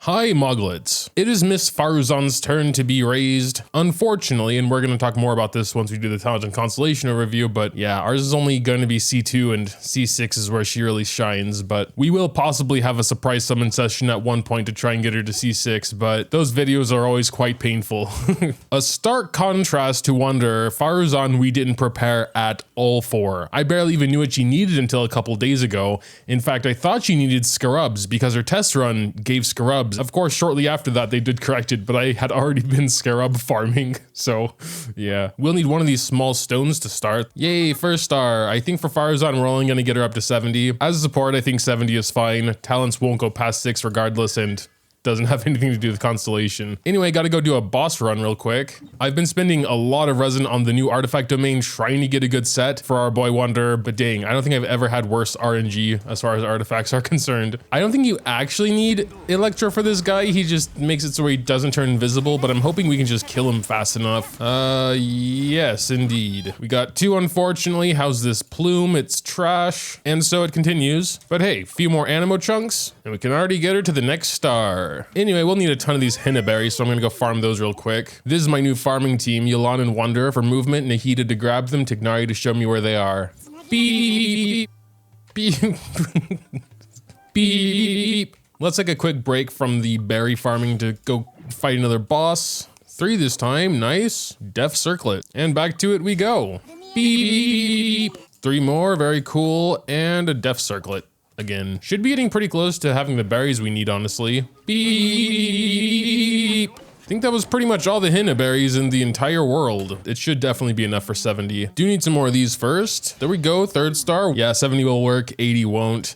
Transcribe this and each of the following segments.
Hi Moglets. It is Miss Faruzan's turn to be raised. Unfortunately, and we're going to talk more about this once we do the talent and constellation overview, but yeah, ours is only going to be C2 and C6 is where she really shines, but we will possibly have a surprise summon session at one point to try and get her to C6, but those videos are always quite painful. A stark contrast to Wanderer, Faruzan we didn't prepare at all for. I barely even knew what she needed until a couple days ago. In fact, I thought she needed Scarubs because her test run gave Scarubs. Of course, shortly after that, they did correct it, but I had already been Scarub farming. So yeah, we'll need one of these small stones to start. Yay, first star. I think for Faruzan, we're only going to get her up to 70. As a support, I think 70 is fine. Talents won't go past 6 regardless, and doesn't have anything to do with constellation. Anyway, gotta go do a boss run real quick. I've been spending a lot of resin on the new artifact domain trying to get a good set for our boy Wanderer, but dang, I don't think I've ever had worse RNG as far as artifacts are concerned. I don't think you actually need Electro for this guy. He just makes it so he doesn't turn invisible, but I'm hoping we can just kill him fast enough. Yes, indeed. We got 2, unfortunately. How's this plume? It's trash. And so it continues. But hey, few more Animo chunks, and we can already get her to the next star. Anyway, we'll need a ton of these henna berries, so I'm gonna go farm those real quick. This is my new farming team, Yelan and Wanderer for movement, Nahida to grab them, Tignari to show me where they are. Beep. Beep. Beep. Let's take a quick break from the berry farming to go fight another boss. 3 this time, nice. Death Circlet. And back to it we go. Beep. 3 more, very cool, and a Death Circlet. Again, should be getting pretty close to having the berries we need, honestly. Beep. I think that was pretty much all the henna berries in the entire world. It should definitely be enough for 70. Do need some more of these first. There we go, 3rd star. Yeah, 70 will work, 80 won't.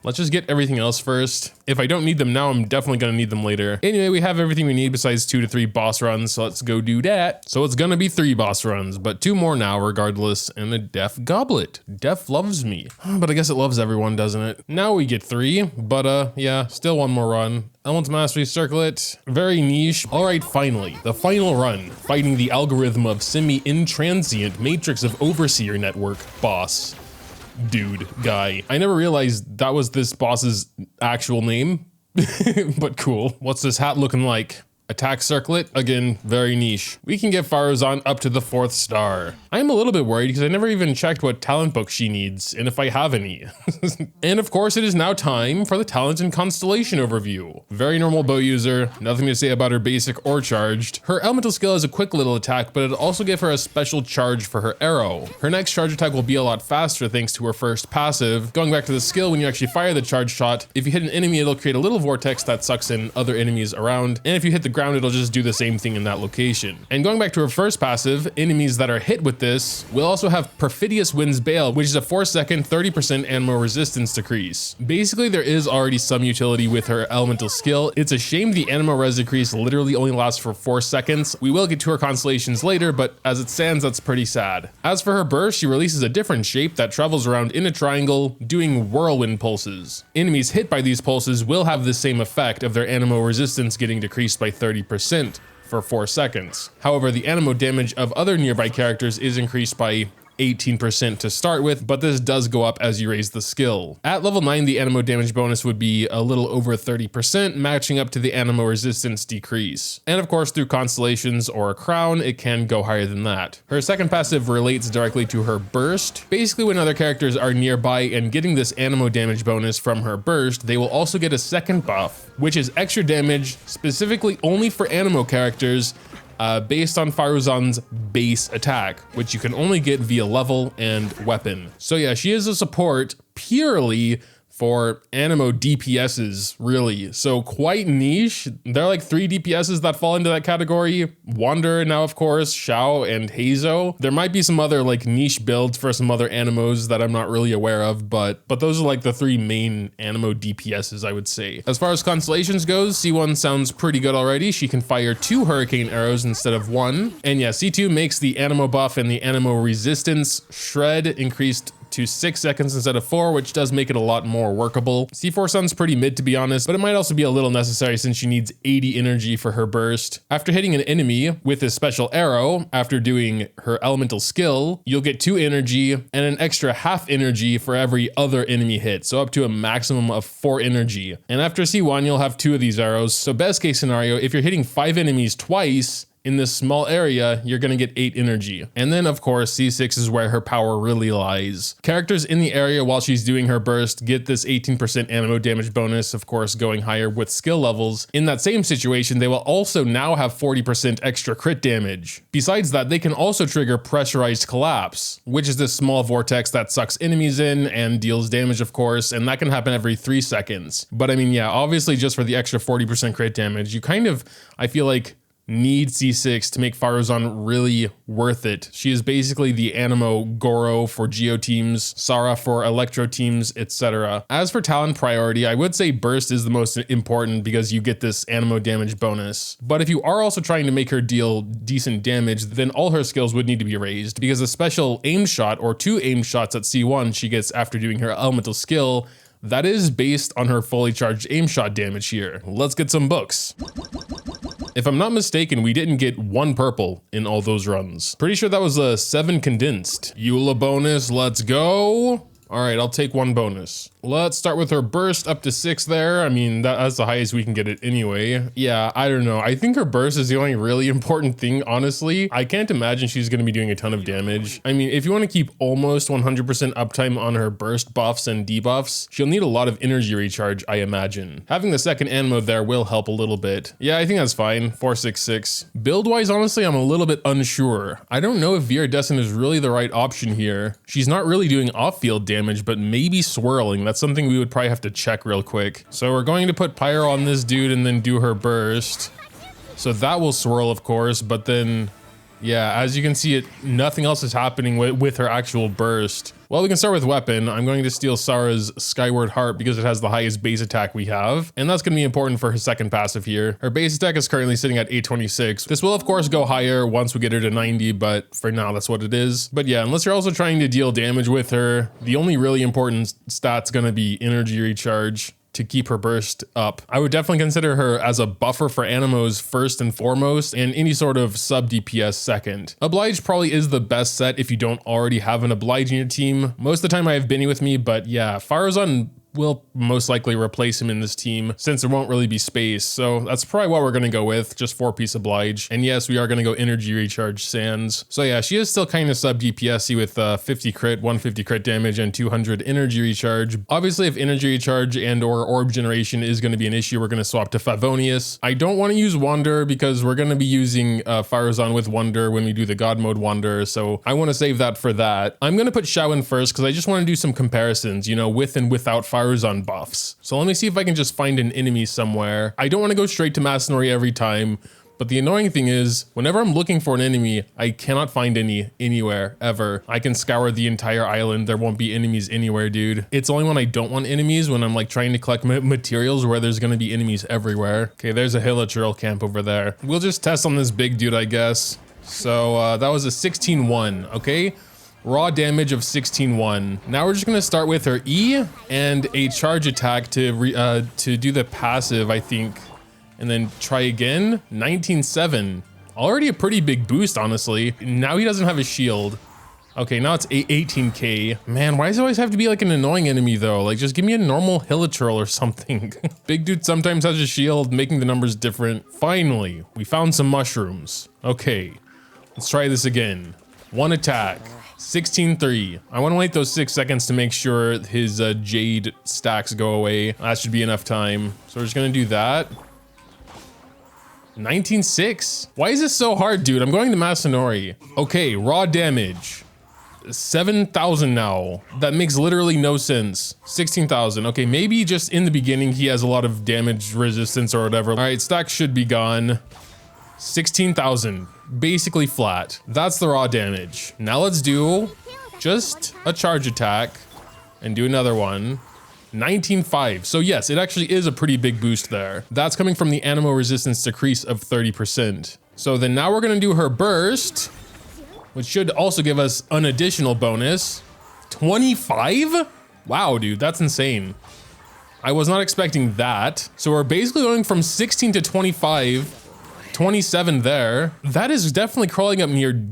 Let's just get everything else first. If I don't need them now, I'm definitely gonna need them later. Anyway, we have everything we need besides 2 to 3 boss runs, so let's go do that. So it's gonna be 3 boss runs, but 2 more now regardless, and a Death Goblet. Death loves me, but I guess it loves everyone, doesn't it? Now we get 3, but yeah, still 1 more run. Elements Mastery Circlet, very niche. All right, finally, the final run, fighting the algorithm of semi-intransient Matrix of Overseer Network boss. Dude, guy. I never realized that was this boss's actual name, but cool. What's this hat looking like? Attack Circlet, again, very niche. We can get Faruzan up to the 4th star. I'm a little bit worried because I never even checked what talent book she needs, and if I have any. And of course, it is now time for the talent and constellation overview. Very normal bow user, nothing to say about her basic or charged. Her elemental skill is a quick little attack, but it'll also give her a special charge for her arrow. Her next charge attack will be a lot faster thanks to her first passive. Going back to the skill, when you actually fire the charge shot, if you hit an enemy, it'll create a little vortex that sucks in other enemies around, and if you hit the ground, it'll just do the same thing in that location. And going back to her first passive, enemies that are hit with this will also have Perfidious Wind's Bale, which is a 4-second 30% ammo resistance decrease. Basically, there is already some utility with her elemental skill. It's a shame the ammo res decrease literally only lasts for 4 seconds. We will get to her constellations later, but as it stands, that's pretty sad. As for her burst, she releases a different shape that travels around in a triangle, doing whirlwind pulses. Enemies hit by these pulses will have the same effect of their ammo resistance getting decreased by 30% for 4 seconds. However, the animo damage of other nearby characters is increased by 18% to start with, but this does go up as you raise the skill. At level 9, the animo damage bonus would be a little over 30%, matching up to the animo resistance decrease. And of course, through constellations or a crown, it can go higher than that. Her second passive relates directly to her burst. Basically, when other characters are nearby and getting this animo damage bonus from her burst, they will also get a second buff, which is extra damage specifically only for animo characters, based on Faruzan's base attack, which you can only get via level and weapon. So yeah, she is a support purely for animo DPSs, really. So quite niche. There are like 3 DPSs that fall into that category. Wanderer now, of course, Xiao and Heizou. There might be some other like niche builds for some other animos that I'm not really aware of, but those are like the 3 main animo DPSs, I would say. As far as constellations goes, C1 sounds pretty good already. She can fire 2 hurricane arrows instead of 1. And yeah, C2 makes the animo buff and the animo resistance shred increased to 6 seconds instead of 4, which does make it a lot more workable. C4 Sun's pretty mid to be honest, but it might also be a little necessary since she needs 80 energy for her burst. After hitting an enemy with this special arrow, after doing her elemental skill, you'll get 2 energy and an extra half energy for every other enemy hit, so up to a maximum of 4 energy. And after C1, you'll have 2 of these arrows. So best case scenario, if you're hitting 5 enemies twice, in this small area, you're gonna get 8 energy. And then of course, C6 is where her power really lies. Characters in the area while she's doing her burst get this 18% ammo damage bonus, of course, going higher with skill levels. In that same situation, they will also now have 40% extra crit damage. Besides that, they can also trigger pressurized collapse, which is this small vortex that sucks enemies in and deals damage, of course, and that can happen every 3 seconds. But I mean, yeah, obviously just for the extra 40% crit damage, you kind of, I feel like, need C6 to make Faruzan really worth it. She is basically the Animo Goro for Geo teams, Sara for Electro teams, etc. As for talent priority, I would say Burst is the most important because you get this Animo damage bonus. But if you are also trying to make her deal decent damage, then all her skills would need to be raised because a special aim shot or 2 aim shots at C1 she gets after doing her elemental skill, that is based on her fully charged aim shot damage here. Let's get some books. If I'm not mistaken, we didn't get 1 purple in all those runs. Pretty sure that was a 7 condensed. Eula bonus, let's go. All right, I'll take 1 bonus. Let's start with her burst up to 6 there. I mean, that's the highest we can get it anyway. Yeah, I don't know. I think her burst is the only really important thing, honestly. I can't imagine she's gonna be doing a ton of damage. I mean, if you wanna keep almost 100% uptime on her burst buffs and debuffs, she'll need a lot of energy recharge, I imagine. Having the second Animo there will help a little bit. Yeah, I think that's fine, 466. Build-wise, honestly, I'm a little bit unsure. I don't know if Viridescent is really the right option here. She's not really doing off-field damage, but maybe swirling. That's something we would probably have to check real quick. So we're going to put Pyro on this dude and then do her burst. So that will swirl, of course, but then, yeah, as you can see, nothing else is happening with her actual burst. Well, we can start with weapon. I'm going to steal Sara's Skyward Heart because it has the highest base attack we have, and that's going to be important for her second passive here. Her base attack is currently sitting at 826. This will, of course, go higher once we get her to 90, but for now, that's what it is. But yeah, unless you're also trying to deal damage with her, the only really important stat's going to be energy recharge to keep her burst up. I would definitely consider her as a buffer for Animos first and foremost, and any sort of sub DPS second. Oblige probably is the best set if you don't already have an Oblige in your team. Most of the time I have Benny with me, but yeah, Faruzan will most likely replace him in this team since there won't really be space. So that's probably what we're gonna go with, just 4-piece Oblige. And yes, we are gonna go energy recharge Sands. So yeah, she is still kind of sub DPS-y with 50 crit, 150 crit damage, and 200 energy recharge. Obviously, if energy recharge and or orb generation is gonna be an issue, we're gonna swap to Favonius. I don't wanna use Wander because we're gonna be using Faruzan with Wonder when we do the God mode Wander, so I wanna save that for that. I'm gonna put Xiao in first because I just wanna do some comparisons, you know, with and without Faruzan buffs. So let me see if I can just find an enemy somewhere. I don't want to go straight to Masanori every time, but the annoying thing is, whenever I'm looking for an enemy, I cannot find any anywhere, ever. I can scour the entire island, there won't be enemies anywhere, dude. It's only when I don't want enemies, when I'm like trying to collect materials where there's gonna be enemies everywhere. Okay, there's a Hilichurl camp over there. We'll just test on this big dude, I guess. So that was a 16-1, okay? Raw damage of 16-1. Now we're just gonna start with her E and a charge attack to do the passive, I think, and then try again. 19-7. Already a pretty big boost, honestly. Now he doesn't have a shield. Okay, now it's 18k. Man, why does it always have to be like an annoying enemy though? Like, just give me a normal Hilichurl or something. Big dude sometimes has a shield, making the numbers different. Finally, we found some mushrooms. Okay, let's try this again. 1 attack. 16-3. I want to wait those 6 seconds to make sure his Jade stacks go away. That should be enough time. So we're just gonna do that. 19-6. Why is this so hard, dude? I'm going to Masanori. Okay, raw damage. 7,000 now. That makes literally no sense. 16,000. Okay, maybe just in the beginning he has a lot of damage resistance or whatever. All right, stacks should be gone. 16,000. Basically flat. That's the raw damage. Now let's do just a charge attack and do another one. 19-5. So yes, it actually is a pretty big boost there. That's coming from the Animo resistance decrease of 30%. So then now we're gonna do her burst, which should also give us an additional bonus. 25? Wow, dude, that's insane. I was not expecting that. So we're basically going from 16 to 25, 27 there. That is definitely crawling up near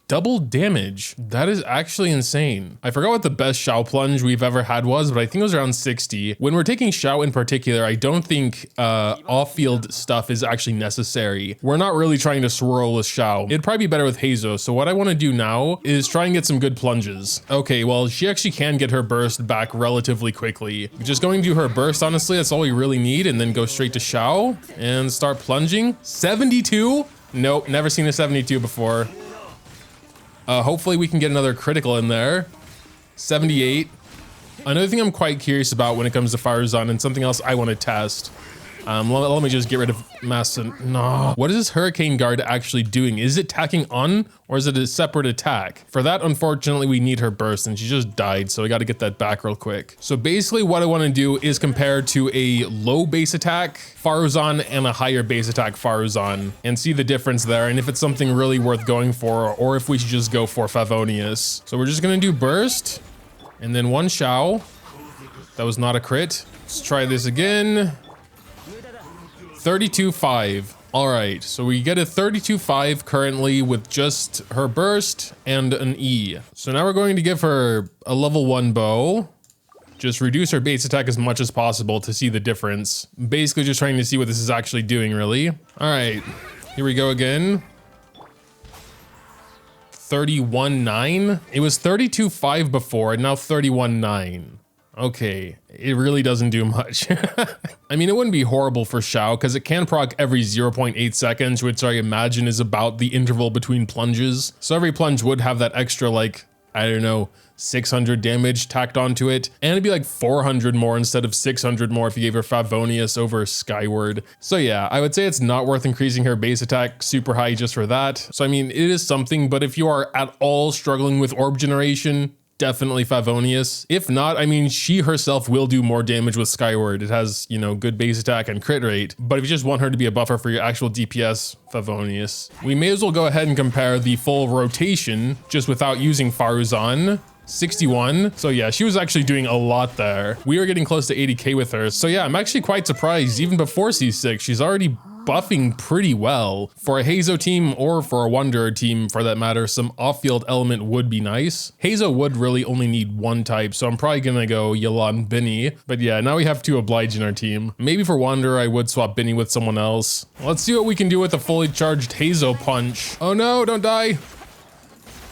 double damage. That is actually insane. I forgot what the best Xiao plunge we've ever had was, but I think it was around 60. When we're taking Xiao in particular, I don't think off-field stuff is actually necessary. We're not really trying to swirl with Xiao. It'd probably be better with Heizou. So what I want to do now is try and get some good plunges. Okay, well, she actually can get her burst back relatively quickly. Just going to do her burst, honestly, that's all we really need, and then go straight to Xiao and start plunging. 72? Nope, never seen a 72 before. Hopefully we can get another critical in there. 78. Another thing I'm quite curious about when it comes to Faruzan, and something else I want to test. Let me just get rid of No. What is this Hurricane Guard actually doing? Is it tacking on, or is it a separate attack? For that, unfortunately, we need her burst, and she just died, so I got to get that back real quick. So basically what I want to do is compare to a low base attack Faruzan and a higher base attack Faruzan, and see the difference there, and if it's something really worth going for, or if we should just go for Favonius. So we're just going to do burst, and then one Xiao. That was not a crit. Let's try this again. 32.5. All right, so we get a 32.5 currently with just her burst and an E. So now we're going to give her a level 1 bow. Just reduce her base attack as much as possible to see the difference. Basically just trying to see what this is actually doing, really. All right, here we go again. 31.9. It was 32.5 before, and now 31.9. Okay, it really doesn't do much. I mean, it wouldn't be horrible for Xiao because it can proc every 0.8 seconds, which I imagine is about the interval between plunges. So every plunge would have that extra, like, I don't know, 600 damage tacked onto it. And it'd be like 400 more instead of 600 more if you gave her Favonius over Skyward. So yeah, I would say it's not worth increasing her base attack super high just for that. So I mean, it is something, but if you are at all struggling with orb generation, definitely Favonius. If not, I mean, she herself will do more damage with Skyward. It has, you know, good base attack and crit rate. But if you just want her to be a buffer for your actual DPS, Favonius. We may as well go ahead and compare the full rotation just without using Faruzan. 61. So yeah, she was actually doing a lot there. We were getting close to 80k with her. So yeah, I'm actually quite surprised. Even before C6, she's already buffing pretty well. For a Heizou team, or for a Wanderer team for that matter, some off-field element would be nice. Heizou would really only need one type, so I'm probably gonna go Yelan Binny. But yeah, now we have two Oblige in our team. Maybe for Wanderer, I would swap Binny with someone else. Let's see what we can do with a fully charged Heizou punch. Oh no, don't die.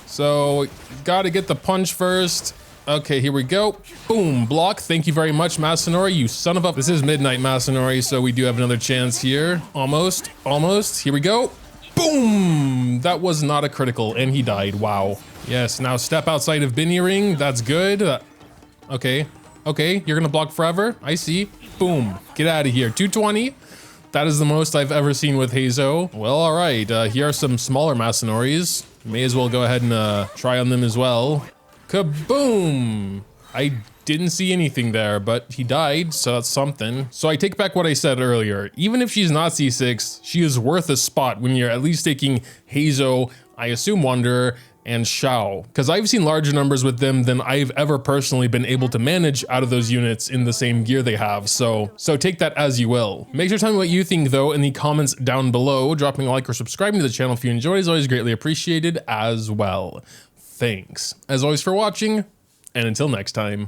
So, gotta get the punch first. Okay, here we go. Boom, block. Thank you very much, Masanori, you son of a... This is midnight, Masanori, so we do have another chance here. Almost, almost. Here we go. Boom! That was not a critical, and he died. Wow. Yes, now step outside of Binny Ring. That's good. Okay, okay, you're gonna block forever. I see. Boom. Get out of here. 220. That is the most I've ever seen with Heizou. Well, all right. Here are some smaller Masanoris. May as well go ahead and try on them as well. Kaboom! I didn't see anything there, but he died, so that's something. So I take back what I said earlier. Even if she's not C6, she is worth a spot when you're at least taking Heizou, I assume Wanderer, and Xiao. Because I've seen larger numbers with them than I've ever personally been able to manage out of those units in the same gear they have. So take that as you will. Make sure to tell me what you think though in the comments down below. Dropping a like or subscribing to the channel if you enjoyed is always greatly appreciated as well. Thanks, as always, for watching, and until next time.